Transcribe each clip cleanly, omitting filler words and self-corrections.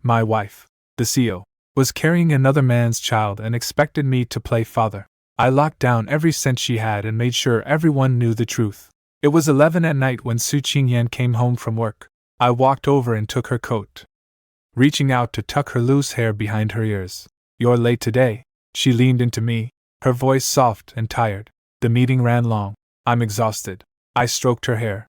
My wife, the CEO, was carrying another man's child and expected me to play father. I locked down every cent she had and made sure everyone knew the truth. It was 11 at night when Su Qingyan came home from work. I walked over and took her coat, reaching out to tuck her loose hair behind her ears. "You're late today." She leaned into me, her voice soft and tired. "The meeting ran long. I'm exhausted." I stroked her hair,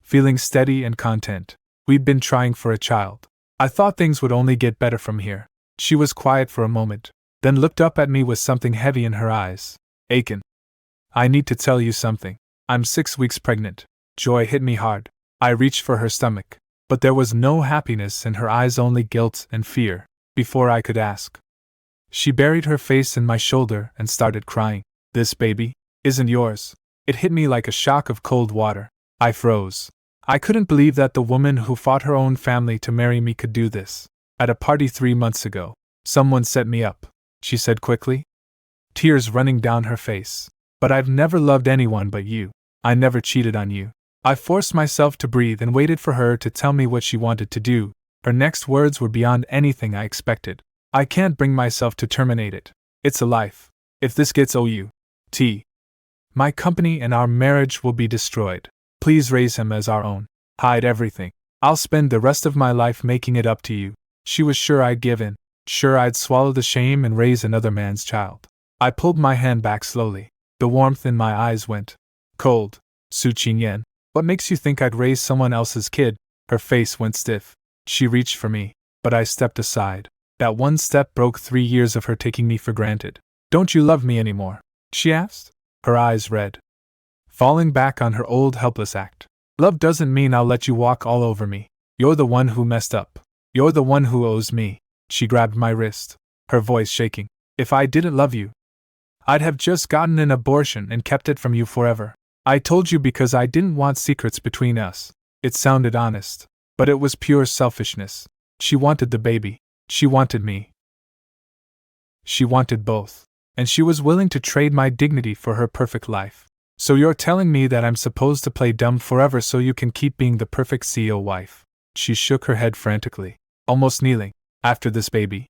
feeling steady and content. "We'd been trying for a child. I thought things would only get better from here." She was quiet for a moment, then looked up at me with something heavy in her eyes. "Aiken, I need to tell you something. I'm 6 weeks pregnant." Joy hit me hard. I reached for her stomach, but there was no happiness in her eyes, only guilt and fear. Before I could ask, she buried her face in my shoulder and started crying. "This baby isn't yours." It hit me like a shock of cold water. I froze. I couldn't believe that the woman who fought her own family to marry me could do this. "At a party 3 months ago, someone set me up," she said quickly, tears running down her face. "But I've never loved anyone but you. I never cheated on you." I forced myself to breathe and waited for her to tell me what she wanted to do. Her next words were beyond anything I expected. "I can't bring myself to terminate it. It's a life. If this gets out, my company and our marriage will be destroyed. Please raise him as our own. Hide everything. I'll spend the rest of my life making it up to you." She was sure I'd give in, sure I'd swallow the shame and raise another man's child. I pulled my hand back slowly. The warmth in my eyes went cold. "Su Qingyan, what makes you think I'd raise someone else's kid?" Her face went stiff. She reached for me, but I stepped aside. That one step broke 3 years of her taking me for granted. "Don't you love me anymore?" she asked, her eyes red, falling back on her old helpless act. "Love doesn't mean I'll let you walk all over me. You're the one who messed up. You're the one who owes me." She grabbed my wrist, her voice shaking. "If I didn't love you, I'd have just gotten an abortion and kept it from you forever. I told you because I didn't want secrets between us." It sounded honest, but it was pure selfishness. She wanted the baby. She wanted me. She wanted both. And she was willing to trade my dignity for her perfect life. "So you're telling me that I'm supposed to play dumb forever so you can keep being the perfect CEO wife?" She shook her head frantically, almost kneeling. "After this baby,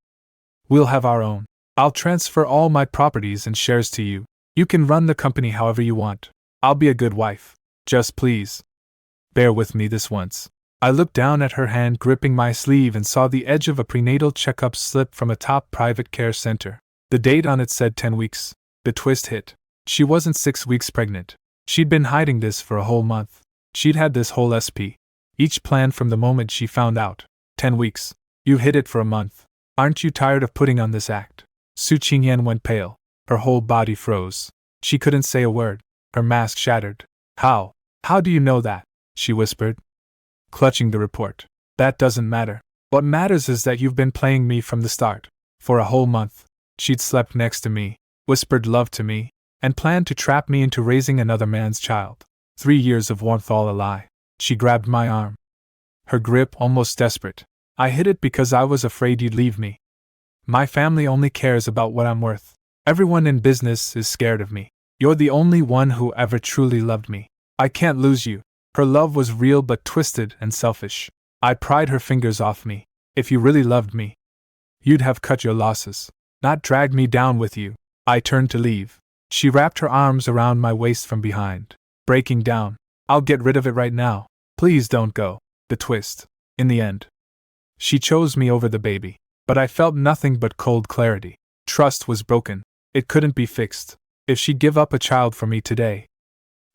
we'll have our own. I'll transfer all my properties and shares to you. You can run the company however you want. I'll be a good wife. Just please bear with me this once." I looked down at her hand gripping my sleeve and saw the edge of a prenatal checkup slip from a top private care center. The date on it said 10 weeks. The twist hit. She wasn't 6 weeks pregnant. She'd been hiding this for a whole month. She'd had this whole each plan from the moment she found out. 10 weeks. You hid it for a month. Aren't you tired of putting on this act? Su Qingyan went pale. Her whole body froze. She couldn't say a word. Her mask shattered. How do you know that?" she whispered, clutching the report. "That doesn't matter. What matters is that you've been playing me from the start. For a whole month, she'd slept next to me, whispered love to me, and planned to trap me into raising another man's child. 3 years of warmth all a lie." She grabbed my arm, her grip almost desperate. "I hid it because I was afraid you'd leave me. My family only cares about what I'm worth. Everyone in business is scared of me. You're the only one who ever truly loved me. I can't lose you." Her love was real but twisted and selfish. I pried her fingers off me. "If you really loved me, you'd have cut your losses, not dragged me down with you." I turned to leave. She wrapped her arms around my waist from behind, breaking down. "I'll get rid of it right now. Please don't go." The twist. In the end, she chose me over the baby. But I felt nothing but cold clarity. Trust was broken. It couldn't be fixed. If she'd give up a child for me today,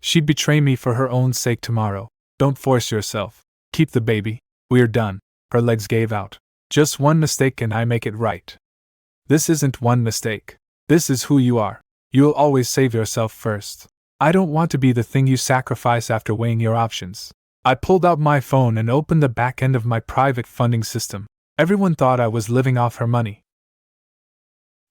she'd betray me for her own sake tomorrow. "Don't force yourself. Keep the baby. We're done." Her legs gave out. "Just one mistake and I make it right." "This isn't one mistake. This is who you are. You'll always save yourself first. I don't want to be the thing you sacrifice after weighing your options." I pulled out my phone and opened the back end of my private funding system. Everyone thought I was living off her money.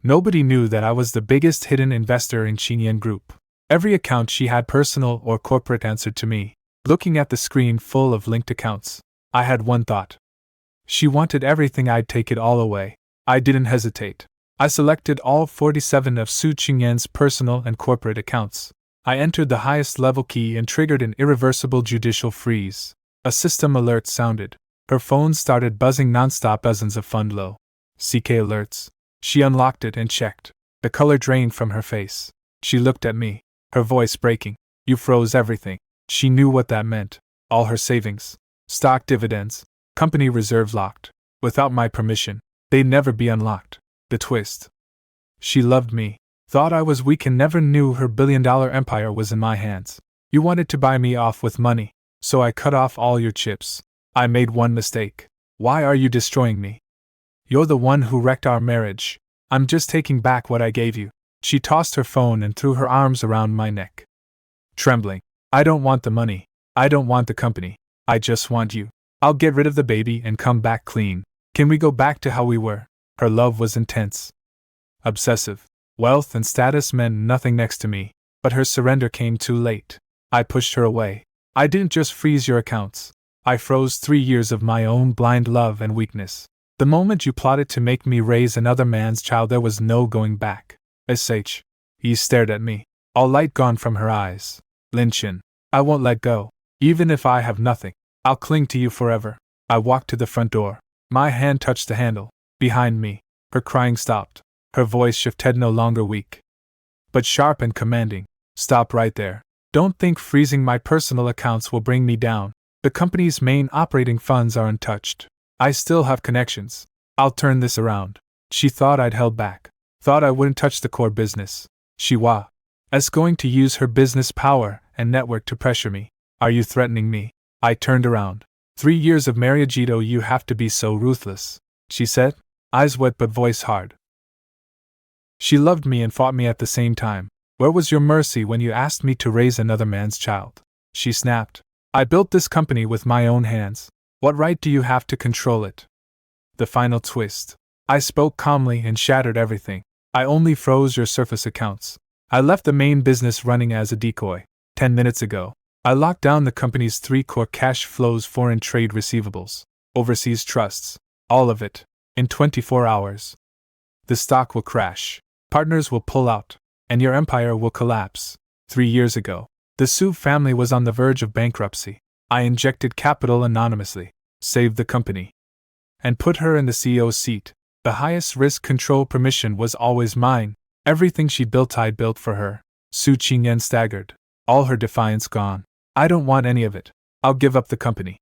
Nobody knew that I was the biggest hidden investor in Qingyan Group. Every account she had, personal or corporate, answered to me. Looking at the screen full of linked accounts, I had one thought. She wanted everything. I'd take it all away. I didn't hesitate. I selected all 47 of Su Qingyan's personal and corporate accounts. I entered the highest level key and triggered an irreversible judicial freeze. A system alert sounded. Her phone started buzzing nonstop, dozens of fund low CK alerts. She unlocked it and checked. The color drained from her face. She looked at me, her voice breaking. You froze everything. She knew what that meant. All her savings, stock dividends, company reserve locked. Without my permission, they'd never be unlocked. The twist. She loved me, thought I was weak, and never knew her billion-dollar empire was in my hands. You wanted to buy me off with money, so I cut off all your chips. I made one mistake. Why are you destroying me? You're the one who wrecked our marriage. I'm just taking back what I gave you. She tossed her phone and threw her arms around my neck. Trembling. I don't want the money. I don't want the company. I just want you. I'll get rid of the baby and come back clean. Can we go back to how we were? Her love was intense. Obsessive. Wealth and status meant nothing next to me, but her surrender came too late. I pushed her away. I didn't just freeze your accounts. I froze 3 years of my own blind love and weakness. The moment you plotted to make me raise another man's child, there was no going back. He stared at me, all light gone from her eyes. Lin Chin, I won't let go. Even if I have nothing, I'll cling to you forever. I walked to the front door. My hand touched the handle. Behind me, her crying stopped. Her voice shifted, no longer weak, but sharp and commanding. Stop right there. Don't think freezing my personal accounts will bring me down. The company's main operating funds are untouched. I still have connections. I'll turn this around. She thought I'd held back. Thought I wouldn't touch the core business. She was going to use her business power and network to pressure me. Are you threatening me? I turned around. 3 years of marriage, you have to be so ruthless, she said, eyes wet but voice hard. She loved me and fought me at the same time. Where was your mercy when you asked me to raise another man's child? She snapped. I built this company with my own hands. What right do you have to control it? The final twist. I spoke calmly and shattered everything. I only froze your surface accounts. I left the main business running as a decoy. 10 minutes ago, I locked down the company's 3 core cash flows: foreign trade receivables, overseas trusts, all of it, in 24 hours. The stock will crash, partners will pull out, and your empire will collapse. 3 years ago, the Su family was on the verge of bankruptcy. I injected capital anonymously, saved the company, and put her in the CEO's seat. The highest risk control permission was always mine. Everything she built, I built for her. Su Qingyan staggered, all her defiance gone. I don't want any of it. I'll give up the company.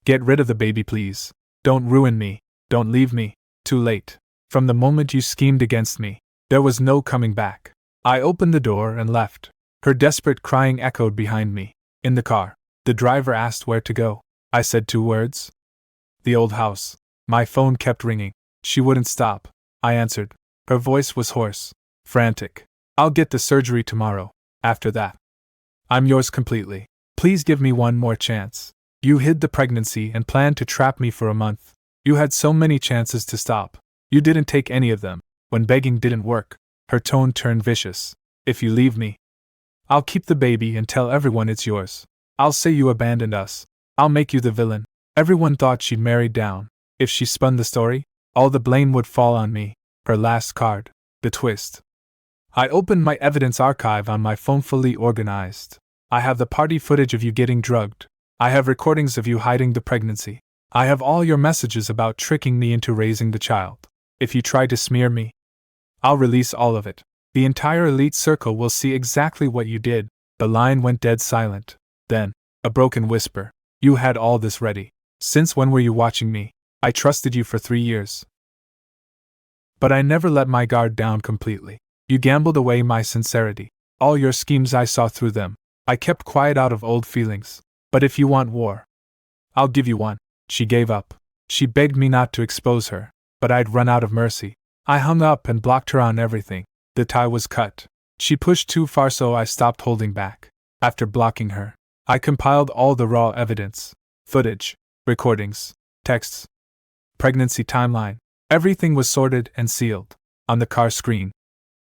Get rid of the baby, please. Don't ruin me. Don't leave me. Too late. From the moment you schemed against me, there was no coming back. I opened the door and left. Her desperate crying echoed behind me. In the car, the driver asked where to go. I said 2 words. The old house. My phone kept ringing. She wouldn't stop. I answered. Her voice was hoarse, frantic. I'll get the surgery tomorrow. After that, I'm yours completely. Please give me one more chance. You hid the pregnancy and planned to trap me for a month. You had so many chances to stop. You didn't take any of them. When begging didn't work, her tone turned vicious. If you leave me, I'll keep the baby and tell everyone it's yours. I'll say you abandoned us. I'll make you the villain. Everyone thought she'd married down. If she spun the story, all the blame would fall on me. Her last card. The twist. I opened my evidence archive on my phone, fully organized. I have the party footage of you getting drugged. I have recordings of you hiding the pregnancy. I have all your messages about tricking me into raising the child. If you try to smear me, I'll release all of it. The entire elite circle will see exactly what you did. The line went dead silent. Then, a broken whisper. You had all this ready. Since when were you watching me? I trusted you for 3 years. But I never let my guard down completely. You gambled away my sincerity. All your schemes, I saw through them. I kept quiet out of old feelings. But if you want war, I'll give you one. She gave up. She begged me not to expose her, but I'd run out of mercy. I hung up and blocked her on everything. The tie was cut. She pushed too far, so I stopped holding back. After blocking her, I compiled all the raw evidence. Footage, recordings, texts, pregnancy timeline. Everything was sorted and sealed. On the car screen,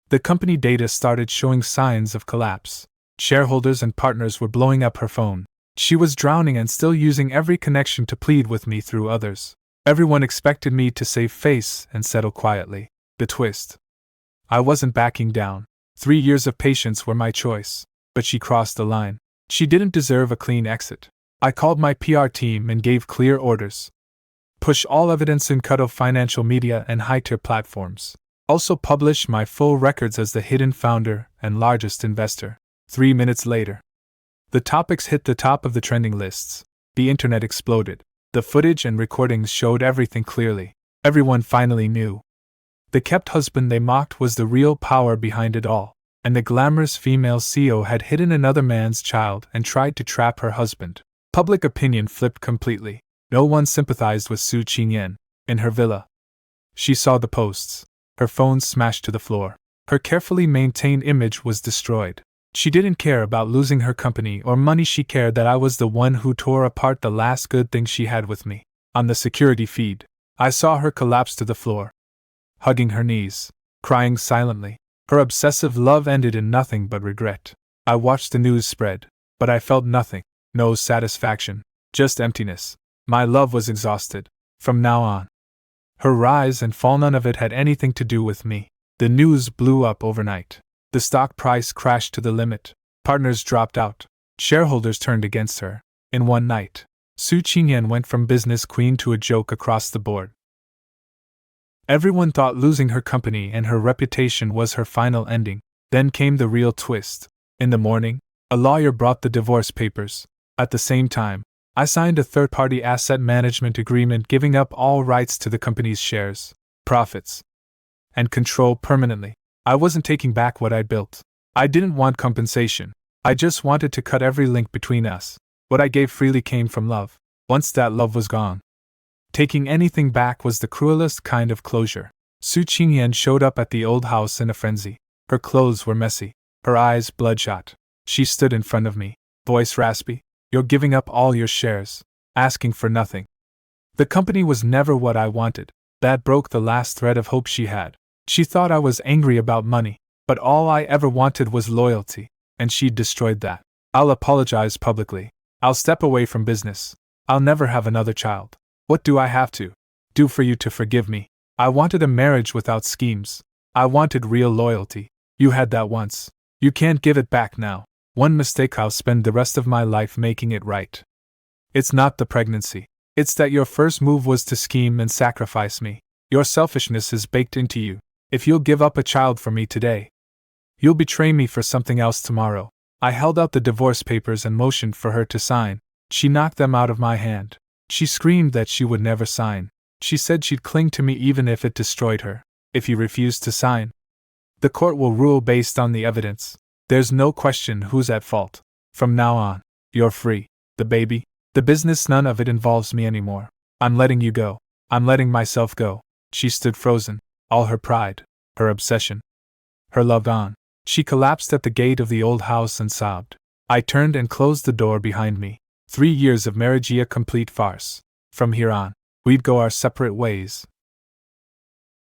the company data started showing signs of collapse. Shareholders and partners were blowing up her phone. She was drowning and still using every connection to plead with me through others. Everyone expected me to save face and settle quietly. The twist. I wasn't backing down. 3 years of patience were my choice. But she crossed the line. She didn't deserve a clean exit. I called my PR team and gave clear orders. push all evidence and cut off financial media and high-tier platforms. Also publish my full records as the hidden founder and largest investor. 3 minutes later, the topics hit the top of the trending lists. The internet exploded. The footage and recordings showed everything clearly. Everyone finally knew. The kept husband they mocked was the real power behind it all, and the glamorous female CEO had hidden another man's child and tried to trap her husband. Public opinion flipped completely. No one sympathized with Su Qingyan. In her villa, she saw the posts. Her phone smashed to the floor. Her carefully maintained image was destroyed. She didn't care about losing her company or money, she cared that I was the one who tore apart the last good thing she had with me. On the security feed, I saw her collapse to the floor, hugging her knees, crying silently. Her obsessive love ended in nothing but regret. I watched the news spread, but I felt nothing. No satisfaction, just emptiness. My love was exhausted. From now on, her rise and fall, none of it had anything to do with me. The news blew up overnight. The stock price crashed to the limit. Partners dropped out. Shareholders turned against her. In one night, Su Qingyan went from business queen to a joke across the board. Everyone thought losing her company and her reputation was her final ending. Then came the real twist. In the morning, a lawyer brought the divorce papers. At the same time, I signed a third-party asset management agreement giving up all rights to the company's shares, profits, and control permanently. I wasn't taking back what I'd built. I didn't want compensation. I just wanted to cut every link between us. What I gave freely came from love. Once that love was gone, taking anything back was the cruelest kind of closure. Su Qingyan showed up at the old house in a frenzy. Her clothes were messy, her eyes bloodshot. She stood in front of me, voice raspy. You're giving up all your shares, asking for nothing. The company was never what I wanted. That broke the last thread of hope she had. She thought I was angry about money, but all I ever wanted was loyalty, and she'd destroyed that. I'll apologize publicly. I'll step away from business. I'll never have another child. What do I have to do for you to forgive me? I wanted a marriage without schemes. I wanted real loyalty. You had that once. You can't give it back now. One mistake, I'll spend the rest of my life making it right. It's not the pregnancy. It's that your first move was to scheme and sacrifice me. Your selfishness is baked into you. If you'll give up a child for me today, you'll betray me for something else tomorrow. I held out the divorce papers and motioned for her to sign. She knocked them out of my hand. She screamed that she would never sign. She said she'd cling to me even if it destroyed her. If you refuse to sign, the court will rule based on the evidence. There's no question who's at fault. From now on, you're free. The baby, the business, none of it involves me anymore. I'm letting you go. I'm letting myself go. She stood frozen, all her pride, her obsession, her love gone. She collapsed at the gate of the old house and sobbed. I turned and closed the door behind me. 3 years of marriage, a complete farce. From here on, we'd go our separate ways.